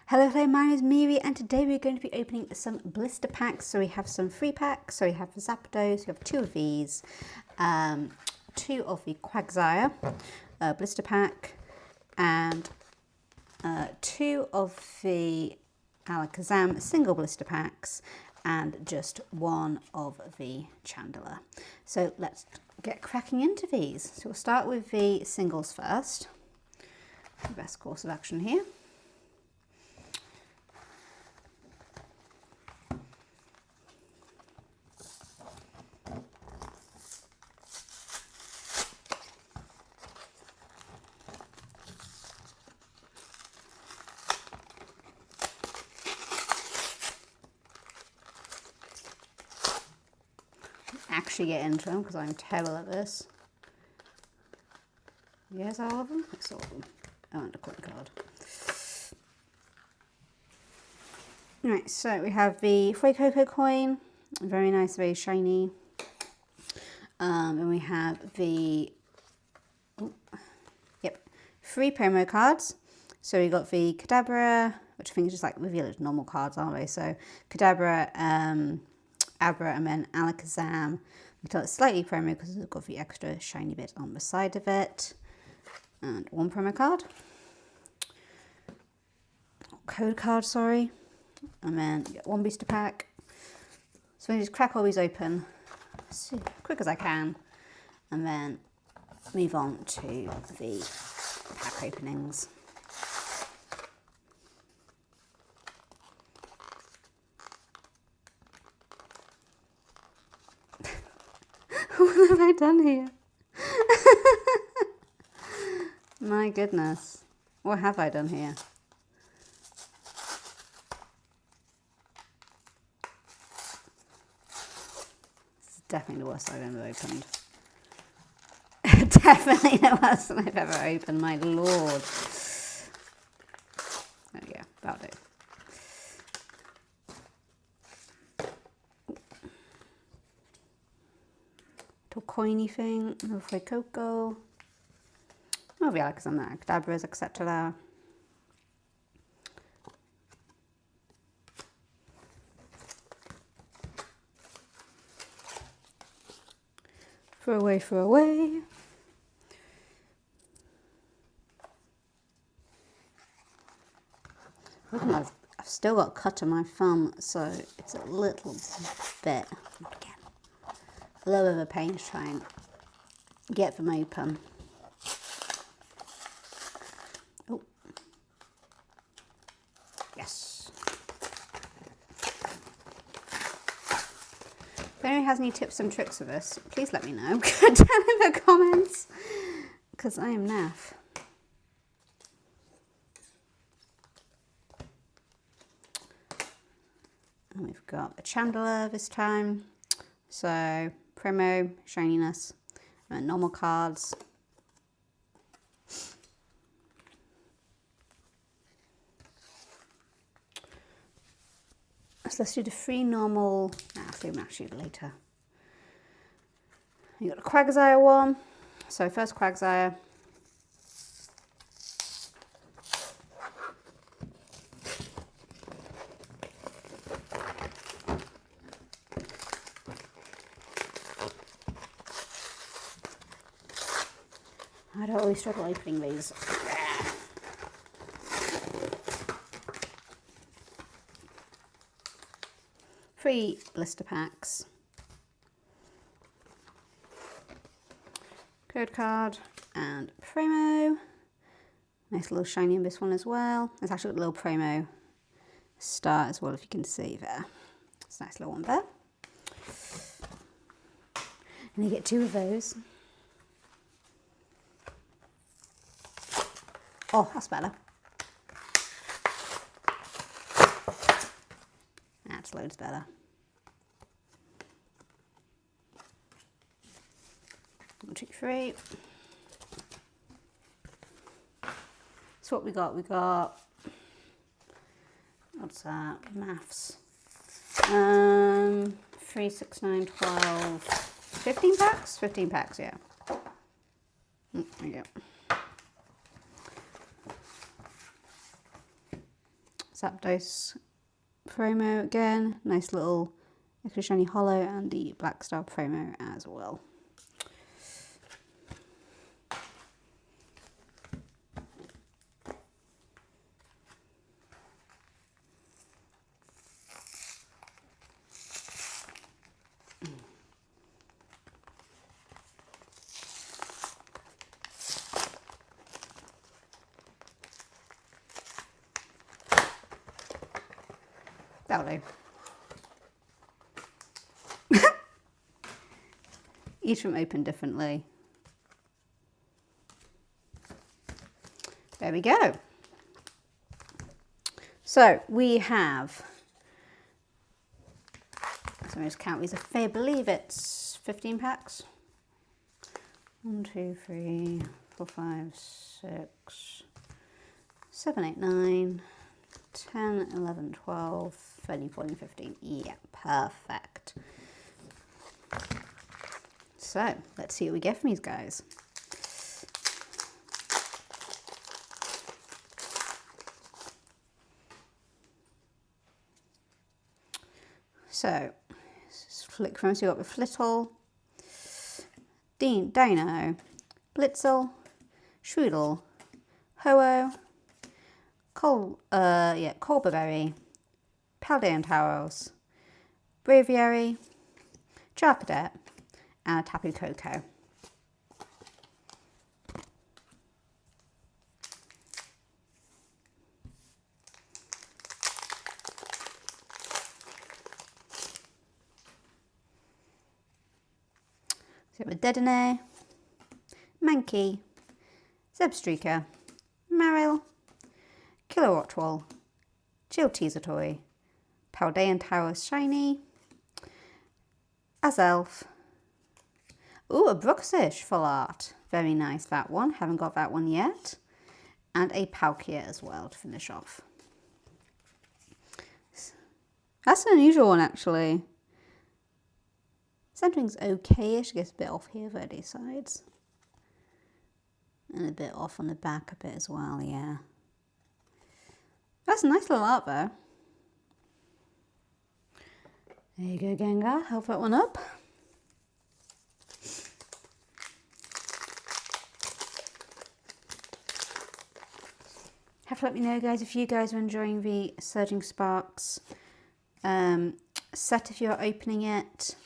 Hello, my name is Miri and today we're going to be opening some blister packs. So we have some free packs, so we have Zapdos, we have two of these, two of the Quagsire blister pack and two of the Alakazam single blister packs and just one of the Chandler. So let's get cracking into these. So we'll start with the singles first. The best course of action here. Actually get into them because I'm terrible at this. Yes, all of them? That's all of them. Oh, and a coin card. Right, so we have the Fuecoco coin, very nice, very shiny. And we have the three promo cards. So we got the Kadabra, which I think is just like revealed normal cards, aren't they? So Kadabra, Abra, and then Alakazam. We thought it's slightly promo because we've got the extra shiny bit on the side of it. And one promo card. Code card, sorry. And then you get one booster pack. So I'm going to just crack all these open as quick as I can. And then move on to the pack openings. What have I done here? My goodness. What have I done here? This is definitely the worst I've ever opened. Definitely the worst one I've ever opened, my lord. There we go, that'll do. Little coiny thing, no Fuecoco. Oh, the Alakazam there, Kadabras, etc. Throw away, throw away. I've still got a cut on my thumb, so it's a little bit, again, a little bit of a pain to try and get them open. Oh, yes. If anyone has any tips and tricks for this, please let me know down in the comments, because I am naff. And we've got a Chandler this time, so promo, shininess, and normal cards. So let's do the three normal, I'll do them actually later. You got the Quagsire one, so first Quagsire. I don't always struggle opening these. Three blister packs. Code card and promo. Nice little shiny in this one as well. There's actually a little promo start as well, if you can see there. It's a nice little one there. And you get two of those. Oh, that's better. That's loads better. 1, 2, 3. So what we got? We got, what's that? Maths. 3, 6, 9, 12, 15 packs? 15 packs, yeah. There you go. Zapdos promo again. Nice little extra shiny holo, and the Black Star promo as well. That'll do. Each of them open differently. There we go. So we have, so I just count these. I believe it's 15 packs. 1, 2, 3, 4, 5, 6, 7, 8, 9, 10, 11, 12, 13, 14, 15. Yeah, perfect. So let's see what we get from these guys. So just flick from, so you've got the Flittle, Dino, Blitzel, Shroodle, Ho-Oh, Colberberry, Paldean Towels, Braviary, Charcadet, and a Tapu Koko. So we have a Dedenne, Mankey, Zebstreaker, Marill, Kilowattrel, Jilteasertoy, Paldean Towers Shiny, Azelf. Ooh, a Bruxish full art. Very nice, that one. Haven't got that one yet. And a Palkia as well to finish off. That's an unusual one, actually. Centering's okay-ish. Gets a bit off here, for these sides. And a bit off on the back a bit as well, yeah. That's a nice little art, though. There you go, Gengar. Help that one up. Have to let me know, guys, if you guys are enjoying the Surging Sparks set, if you're opening it.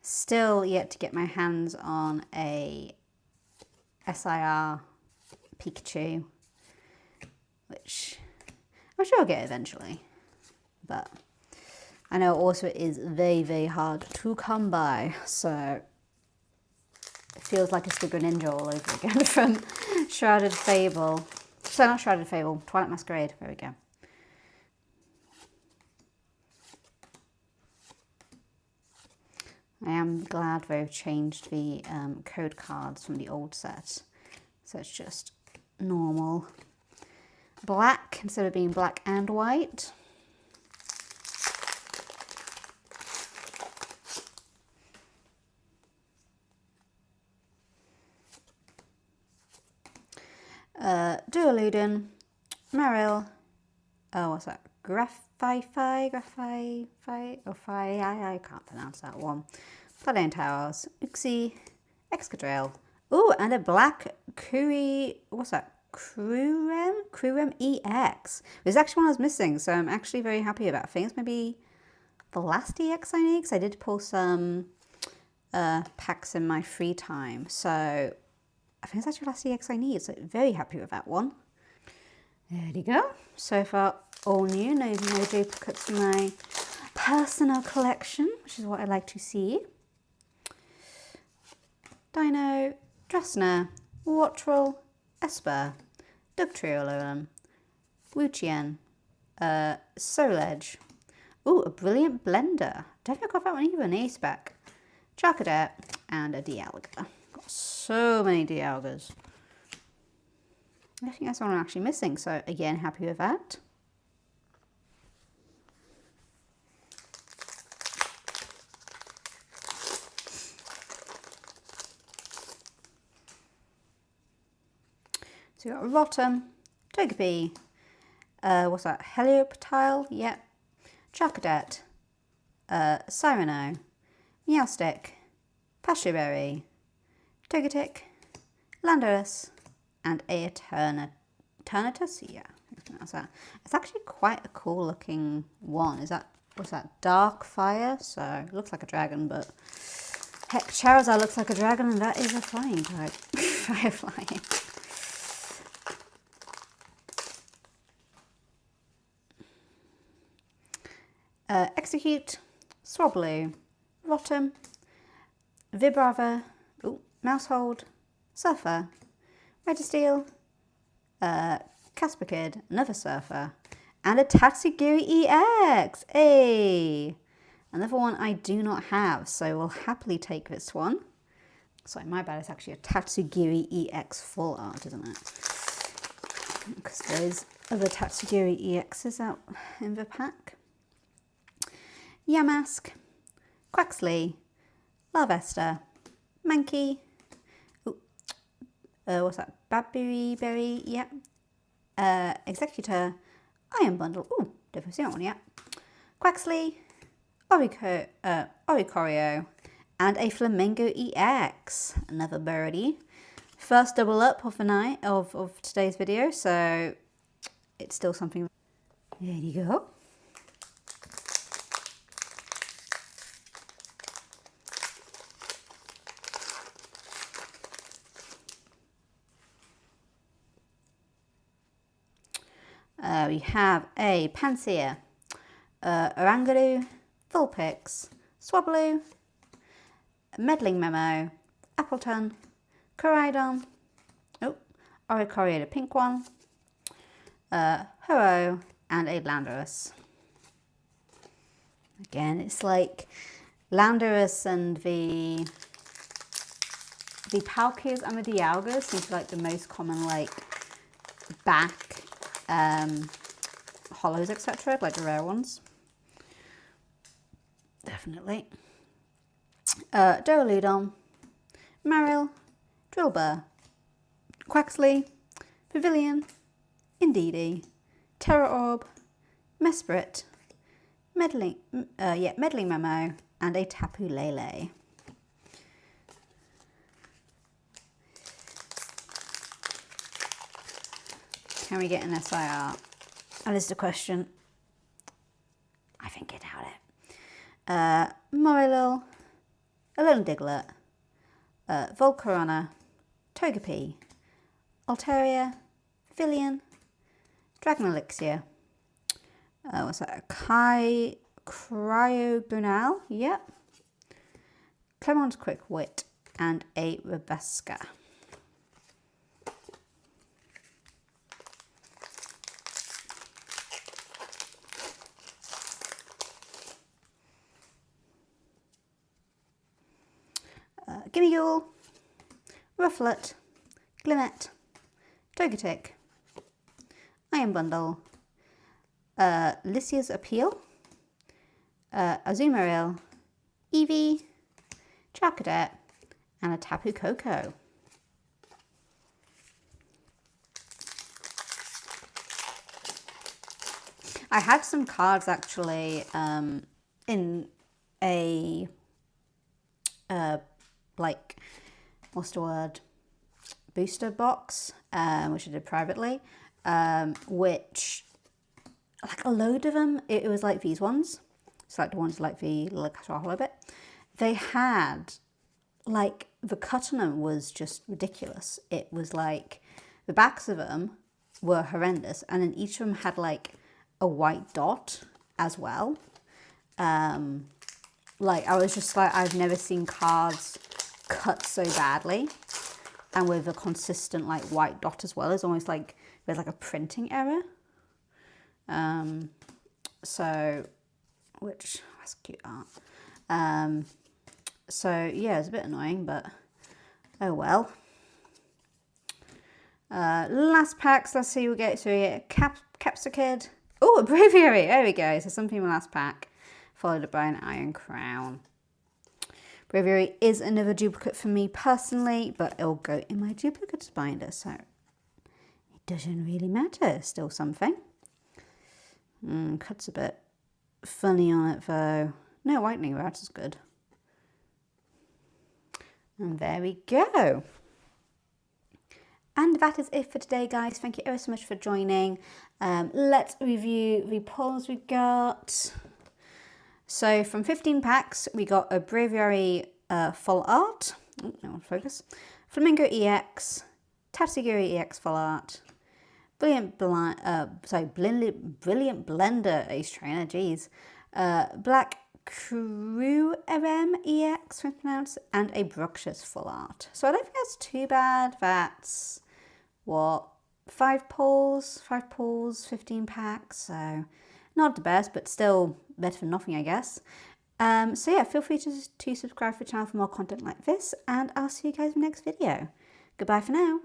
Still yet to get my hands on a SIR Pikachu, which I'm sure I'll get eventually. But I know also it is very, very hard to come by, so it feels like a Sticker Ninja all over again from Shrouded Fable. So not Shrouded Fable, Twilight Masquerade. There we go. I am glad they've changed the code cards from the old set. So it's just normal black instead of being black and white. Dualudin, Marill, what's that? Graphite, I can't pronounce that one. Paldean Towers, Uxie, Excadrill. Ooh, and a black what's that? Crurem EX. There's actually one I was missing, so I'm actually very happy about it. I think it's maybe the last EX I need, because I did pull some packs in my free time. So I think it's actually the last EX I need, so very happy with that one. There you go. So far, all new, no duplicates in my personal collection, which is what I like to see. Dino, Dressner, Wattrel, Esper, Dugtrio, Wuchien, Soledge. Ooh, a Brilliant Blender. Definitely got that one either, an ace back. Charcadet, and a Dialga. Got so many Dialgas. I think that's one I'm actually missing, so again, happy with that. So we've got Rotom, Togepi, What's that? Helioptile? Yep. Charcadet. Cyrano. Meowstick. Pashuberry. Togetic. Landorus. And a Eternatus? Yeah, that's that. It's actually quite a cool looking one. Is that, what's that? Dark Fire? So, it looks like a dragon, but heck, Charizard looks like a dragon, and that is a flying type. Fire flying. Execute, Swablu, Rotom, Vibrava, Mousehold, Surfer, Registeel, Casper Kid, another Surfer, and a Tatsugiri EX. Hey! Another one I do not have, so we'll happily take this one. Sorry, my bad, it's actually a Tatsugiri EX full art, isn't it? Because there's other Tatsugiri EXs out in the pack. Yamask, Quaxley, Larvesta, Mankey, what's that? Babiri Berry, yeah. Executor, Iron Bundle, definitely seen that one, yeah. Quaxley, Oricorio, and a Flamingo EX, another birdie. First double up of the night of today's video, so it's still something. There you go. We have a Pansear, Oranguru, Vulpix, Swablu, Meddling Memo, Appleton, Coridon, Oricorio, the pink one, Ho-Oh, and a Landorus. Again, it's like Landorus and the Palkias and the Dialgas seem to be like the most common like back hollows, etc., like the rare ones. Definitely. Duraludon, Marill, Drillbur, Quaxley, Pavilion, Indeedee, Terra Orb, Mesprit, Meddling Memo, and a Tapu Lele. Can we get an SIR? That is the question. I think I doubt it. Morilil, Alolan Diglett, Volcarona, Togepi, Altaria, Villian, Dragon Elixir, what's that? Cryogonal, yep. Clement's Quick Wit, and a Rebusca. Gimmighoul, Rufflet, Glimmet, Togetic, Iron Bundle, Lycia's Appeal, Azumarill, Eevee, Charcadet, and a Tapu Koko. I had some cards actually in a like, what's the word, booster box, which I did privately, which, like a load of them, it was like these ones, it's like the ones like the little Castle Hollow bit, they had, like, the cut on them was just ridiculous. It was like, the backs of them were horrendous, and then each of them had like a white dot as well. Like, I was just like, I've never seen cards cut so badly, and with a consistent like white dot as well. It's almost like there's like a printing error. So, which, that's cute art. So yeah, it's a bit annoying, but oh well. Last packs, let's see, we'll get through it. Capsicid. Oh, a Braviary, there we go. So something in the last pack, followed by an Iron Crown. Braviary is another duplicate for me personally, but it'll go in my duplicates binder, so it doesn't really matter, still something. Cuts a bit funny on it though. No whitening, that is good. And there we go. And that is it for today, guys. Thank you ever so much for joining. Let's review the polls we got. So from 15 packs, we got a Braviary full art. Oh, no one focus. Flamingo EX, Tatsugiri EX full art, Brilliant Blender Ace Trainer, geez. Black Crew RM EX, pronounced, and a Bruxious full art. So I don't think that's too bad. That's what, 5 pulls, 15 packs. So not the best, but still better than nothing, I guess. So yeah, feel free to subscribe to the channel for more content like this, and I'll see you guys in the next video. Goodbye for now.